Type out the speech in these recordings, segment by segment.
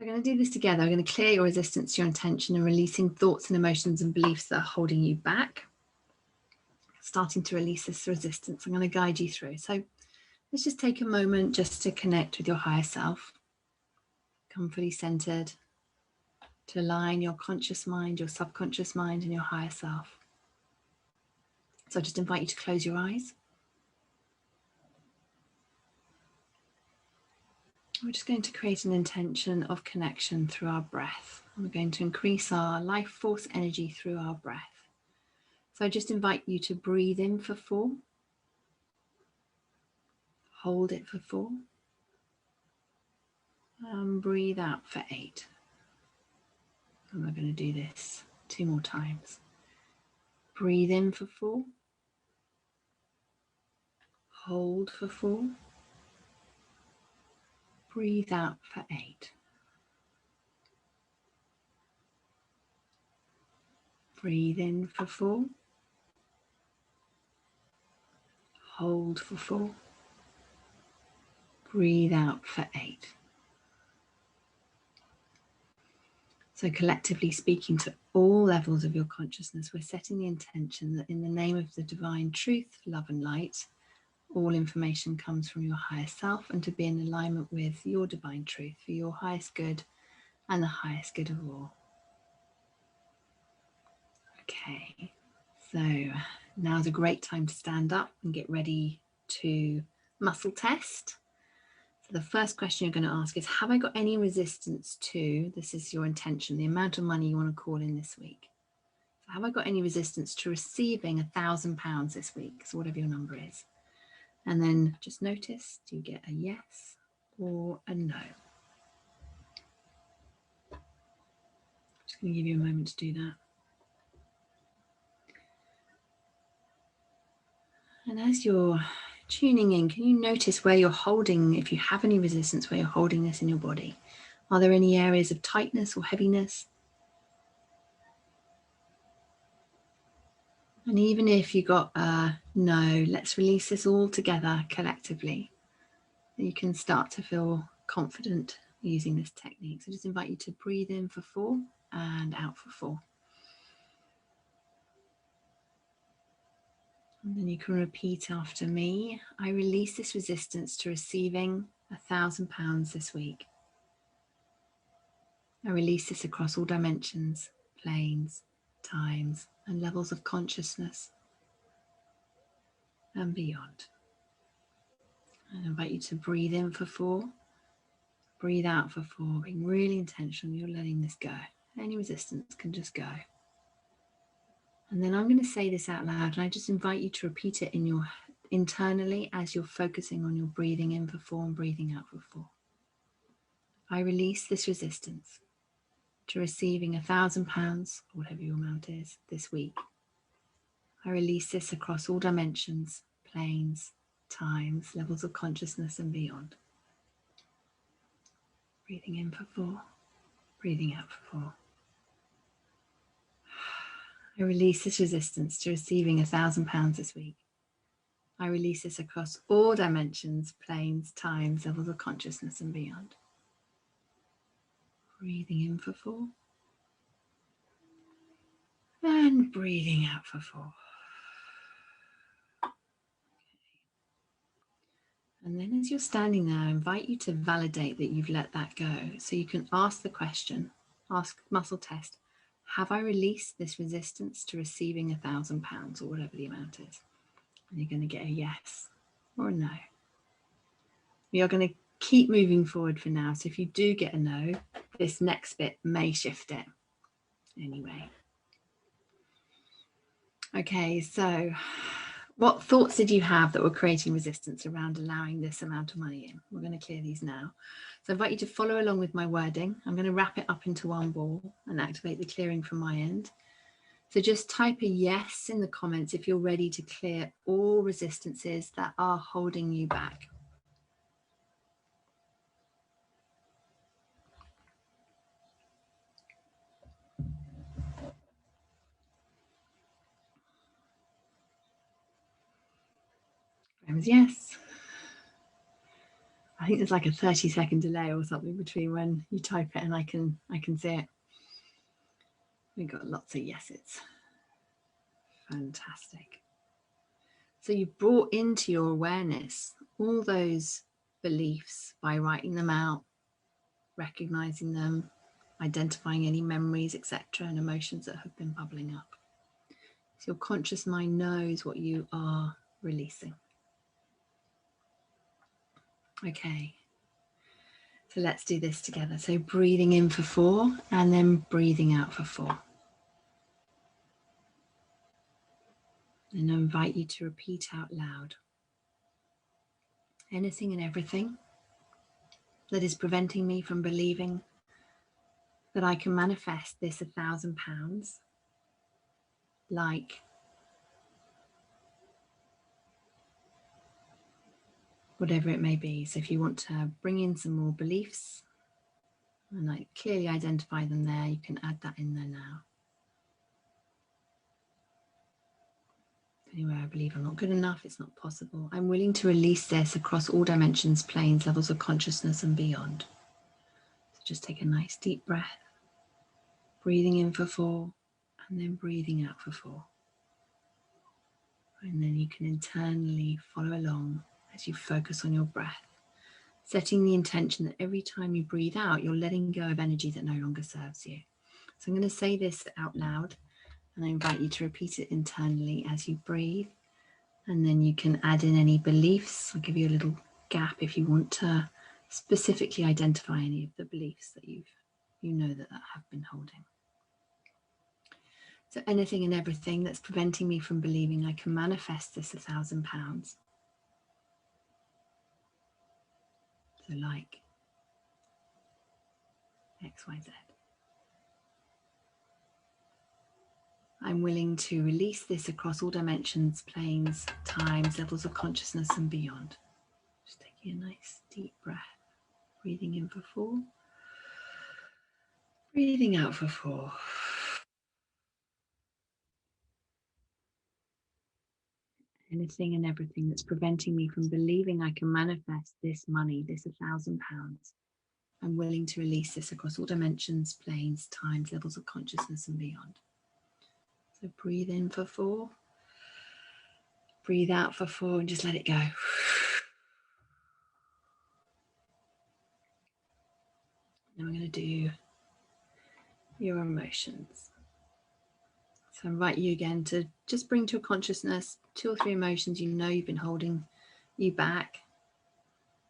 We're going to do this together. We're going to clear your resistance to your intention and releasing thoughts and emotions and beliefs that are holding you back. Starting to release this resistance. I'm going to guide you through. So let's just take a moment just to connect with your higher self. Come fully centered to align your conscious mind, your subconscious mind, and your higher self. So I just invite you to close your eyes. We're just going to create an intention of connection through our breath. And we're going to increase our life force energy through our breath. So I just invite you to breathe in for 4. Hold it for 4. And breathe out for 8. And we're going to do this 2 more times. Breathe in for 4. Hold for 4. Breathe out for 8. Breathe in for 4. Hold for 4. Breathe out for 8. So collectively speaking to all levels of your consciousness, we're setting the intention that in the name of the divine truth, love and light, all information comes from your higher self and to be in alignment with your divine truth for your highest good and the highest good of all. Okay, so now's a great time to stand up and get ready to muscle test. So the first question you're going to ask is, have I got any resistance to, this is your intention, the amount of money you want to call in this week. So have I got any resistance to receiving £1,000 this week? So whatever your number is. And then just notice, do you get a yes or a no? Just going to give you a moment to do that. And as you're tuning in, can you notice where you're holding, if you have any resistance, where you're holding this in your body? Are there any areas of tightness or heaviness? And even if you got a no, let's release this all together collectively. You can start to feel confident using this technique. So just invite you to breathe in for 4 and out for 4. And then you can repeat after me. I release this resistance to receiving £1,000 this week. I release this across all dimensions, planes, times, and levels of consciousness and beyond. I invite you to breathe in for 4, breathe out for 4, being really intentional. You're letting this go. Any resistance can just go. And then I'm going to say this out loud, and I just invite you to repeat it in your internally as you're focusing on your breathing in for 4 and breathing out for 4. I release this resistance to receiving £1,000, or whatever your amount is, this week. I release this across all dimensions, planes, times, levels of consciousness and beyond. Breathing in for 4, breathing out for 4. I release this resistance to receiving £1,000 this week. I release this across all dimensions, planes, times, levels of consciousness and beyond. Breathing in for 4. And breathing out for 4. And then as you're standing there, I invite you to validate that you've let that go. So you can ask the question, ask muscle test, have I released this resistance to receiving £1,000 or whatever the amount is? And you're going to get a yes or a no. We are going to keep moving forward for now. So if you do get a no, this next bit may shift it anyway. Okay, so what thoughts did you have that were creating resistance around allowing this amount of money in? We're going to clear these now. So I invite you to follow along with my wording. I'm going to wrap it up into one ball and activate the clearing from my end. So just type a yes in the comments if you're ready to clear all resistances that are holding you back. Yes. I think there's like a 30-second delay or something between when you type it and I can see it. We've got lots of yeses. Fantastic. So you brought into your awareness all those beliefs by writing them out, recognizing them, identifying any memories, etc., and emotions that have been bubbling up. So your conscious mind knows what you are releasing. Okay, so let's do this together. So breathing in for 4 and then breathing out for 4. And I invite you to repeat out loud anything and everything that is preventing me from believing that I can manifest this £1,000, like whatever it may be. So if you want to bring in some more beliefs and like clearly identify them there, you can add that in there now. Anywhere I believe I'm not good enough, it's not possible. I'm willing to release this across all dimensions, planes, levels of consciousness and beyond. So just take a nice deep breath, breathing in for 4 and then breathing out for 4. And then you can internally follow along as you focus on your breath, setting the intention that every time you breathe out, you're letting go of energy that no longer serves you. So I'm going to say this out loud and I invite you to repeat it internally as you breathe. And then you can add in any beliefs. I'll give you a little gap if you want to specifically identify any of the beliefs that you know that have been holding. So anything and everything that's preventing me from believing I can manifest this £1,000. So like X, Y, Z. I'm willing to release this across all dimensions, planes, times, levels of consciousness and beyond. Just taking a nice deep breath, breathing in for 4, breathing out for 4. Anything and everything that's preventing me from believing I can manifest this money, this £1,000. I'm willing to release this across all dimensions, planes, times, levels of consciousness and beyond. So breathe in for 4, breathe out for 4 and just let it go. Now I'm going to do your emotions. So I invite you again to just bring to your consciousness 2 or 3 emotions you know you've been holding you back.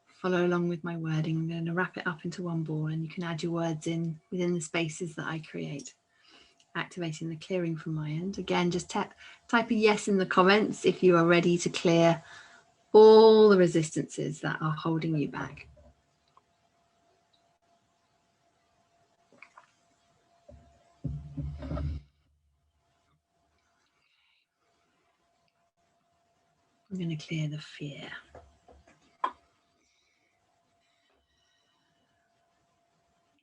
Follow along with my wording. I'm going to wrap it up into one ball and you can add your words in within the spaces that I create, activating the clearing from my end. Again, just type a yes in the comments if you are ready to clear all the resistances that are holding you back. I'm going to clear the fear.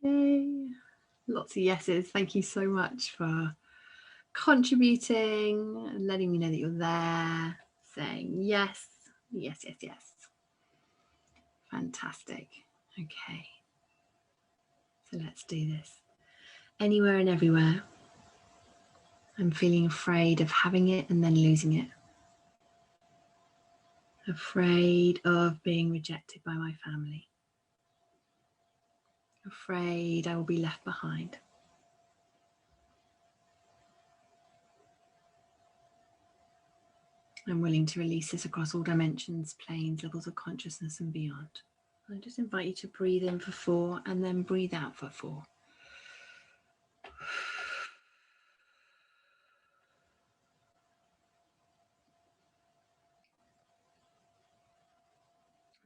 Yay. Lots of yeses. Thank you so much for contributing, letting me know that you're there, saying yes, yes, yes, yes. Fantastic. Okay. So let's do this. Anywhere and everywhere, I'm feeling afraid of having it and then losing it. Afraid of being rejected by my family. Afraid I will be left behind. I'm willing to release this across all dimensions, planes, levels of consciousness and beyond. I just invite you to breathe in for 4 and then breathe out for 4.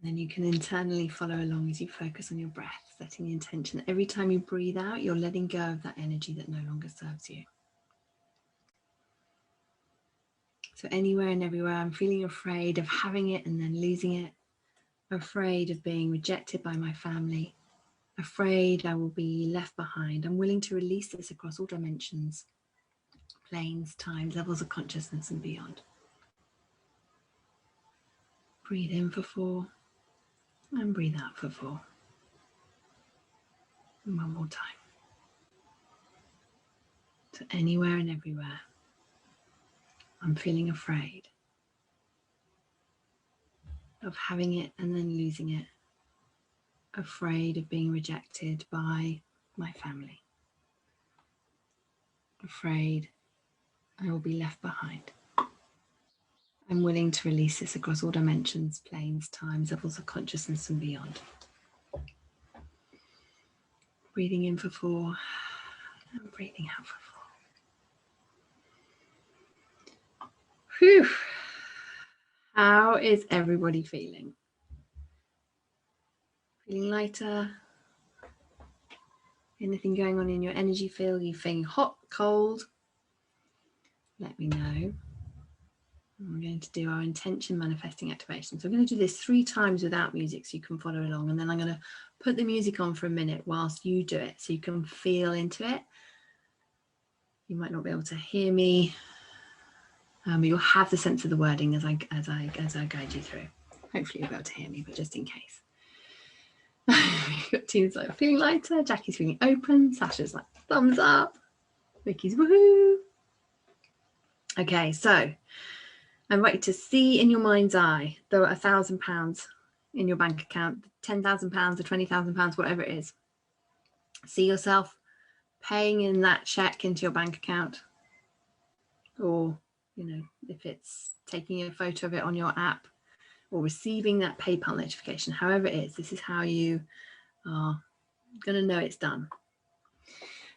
Then you can internally follow along as you focus on your breath, setting the intention that every time you breathe out, you're letting go of that energy that no longer serves you. So anywhere and everywhere, I'm feeling afraid of having it and then losing it, afraid of being rejected by my family, afraid I will be left behind. I'm willing to release this across all dimensions, planes, times, levels of consciousness and beyond. Breathe in for 4 And breathe out for 4. And one more time. So anywhere and everywhere I'm feeling afraid of having it and then losing it, afraid of being rejected by my family, afraid I will be left behind. I'm willing to release this across all dimensions, planes, times, levels of consciousness and beyond. Breathing in for 4 and breathing out for 4. Whew. How is everybody feeling? Feeling lighter? Anything going on in your energy field? Are you feeling hot, cold? Let me know. We're going to do our intention manifesting activation. So I'm going to do this 3 times without music so you can follow along. And then I'm going to put the music on for a minute whilst you do it so you can feel into it. You might not be able to hear me. But you'll have the sense of the wording as I guide you through. Hopefully you'll be able to hear me, but just in case. We've got teams like feeling lighter, Jackie's feeling open, Sasha's like thumbs up, Vicky's woohoo. Okay, so I invite you to see in your mind's eye there are £1,000 in your bank account, £10,000 or £20,000, whatever it is. See yourself paying in that check into your bank account, or if it's taking a photo of it on your app, or receiving that PayPal notification, however it is, this is how you are going to know it's done.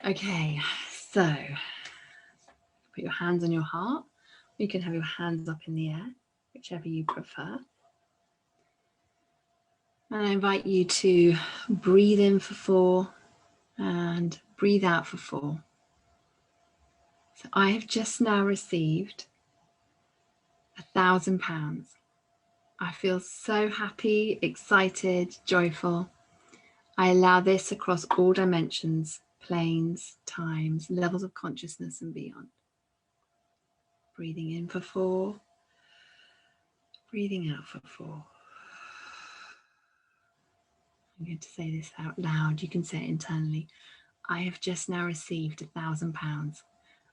Okay, so put your hands on your heart. You can have your hands up in the air, whichever you prefer. And I invite you to breathe in for 4 and breathe out for 4. So I have just now received £1,000. I feel so happy, excited, joyful. I allow this across all dimensions, planes, times, levels of consciousness and beyond. Breathing in for 4, breathing out for 4. I'm going to say this out loud. You can say it internally. I have just now received £1,000.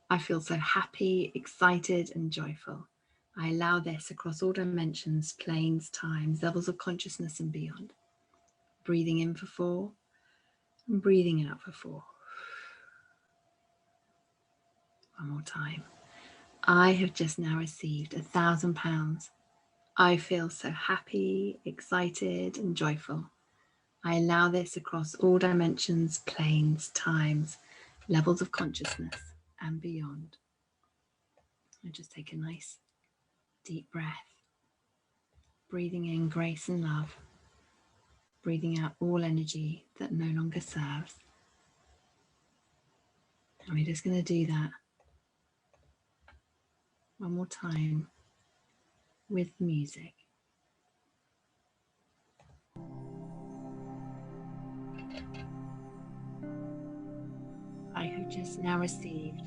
I feel so happy, excited and joyful. I allow this across all dimensions, planes, times, levels of consciousness and beyond. Breathing in for 4 and breathing out for 4. One more time. I have just now received £1,000. I feel so happy, excited and joyful. I allow this across all dimensions, planes, times, levels of consciousness and beyond. I just take a nice deep breath, breathing in grace and love, breathing out all energy that no longer serves. And we're just going to do that one more time with music. I have just now received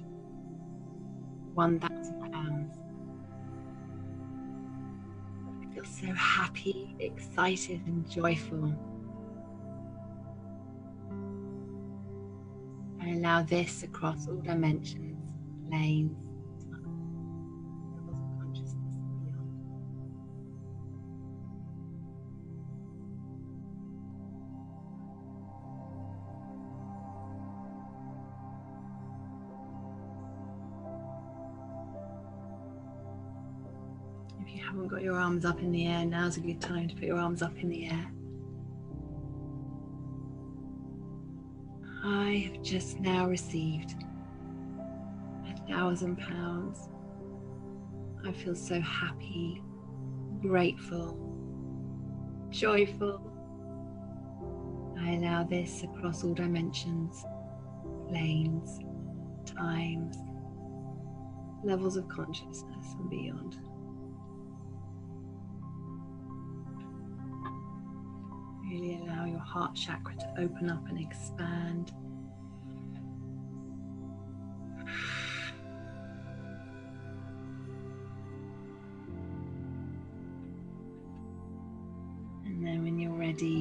£1,000. I feel so happy, excited and joyful. I allow this across all dimensions, planes, levels of consciousness and beyond. If you haven't got your arms up in the air, now's a good time to put your arms up in the air. I have just now received £1,000. I feel so happy, grateful, joyful. I allow this across all dimensions, planes, times, levels of consciousness and beyond. Really allow your heart chakra to open up and expand. And then when you're ready,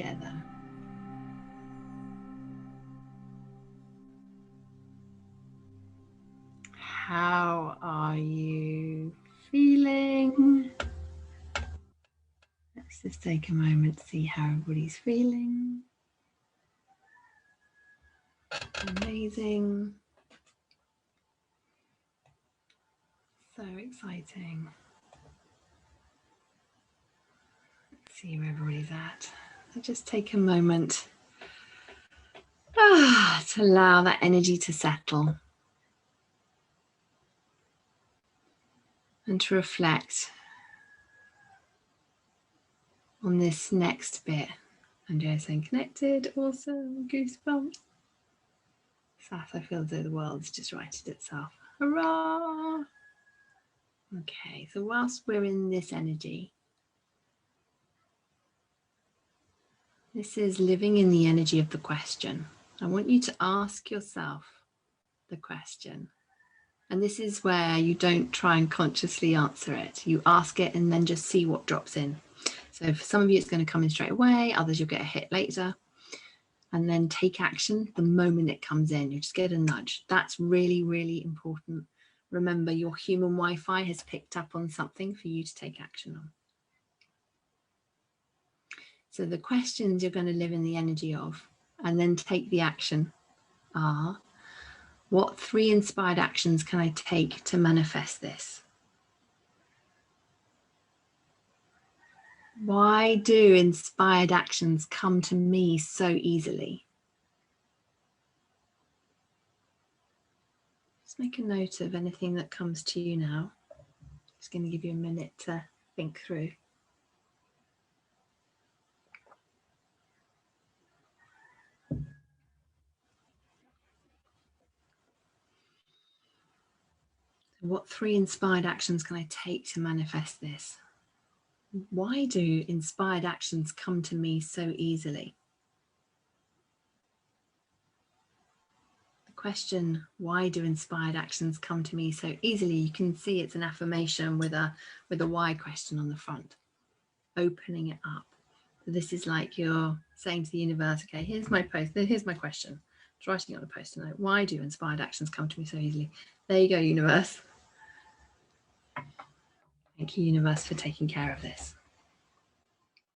together. How are you feeling? Let's just take a moment to see how everybody's feeling. Amazing. So exciting. Let's see where everybody's at. So just take a moment to allow that energy to settle and to reflect on this next bit. Andrea saying connected, awesome, goosebumps. Sath, I feel as though the world's just righted itself. Hurrah! Okay, so whilst we're in this energy, this is living in the energy of the question. I want you to ask yourself the question. And this is where you don't try and consciously answer it. You ask it and then just see what drops in. So for some of you, it's going to come in straight away. Others, you'll get a hit later. And then take action the moment it comes in. You just get a nudge. That's really, really important. Remember, your human Wi-Fi has picked up on something for you to take action on. So the questions you're going to live in the energy of and then take the action are, what 3 inspired actions can I take to manifest this? Why do inspired actions come to me so easily? Just make a note of anything that comes to you now. Just going to give you a minute to think through. What 3 inspired actions can I take to manifest this? Why do inspired actions come to me so easily? The question, why do inspired actions come to me so easily? You can see it's an affirmation with a why question on the front, opening it up. So this is like you're saying to the universe, okay, here's my post, here's my question. It's writing it on a post-it note. Why do inspired actions come to me so easily? There you go, universe. Thank you, universe, for taking care of this.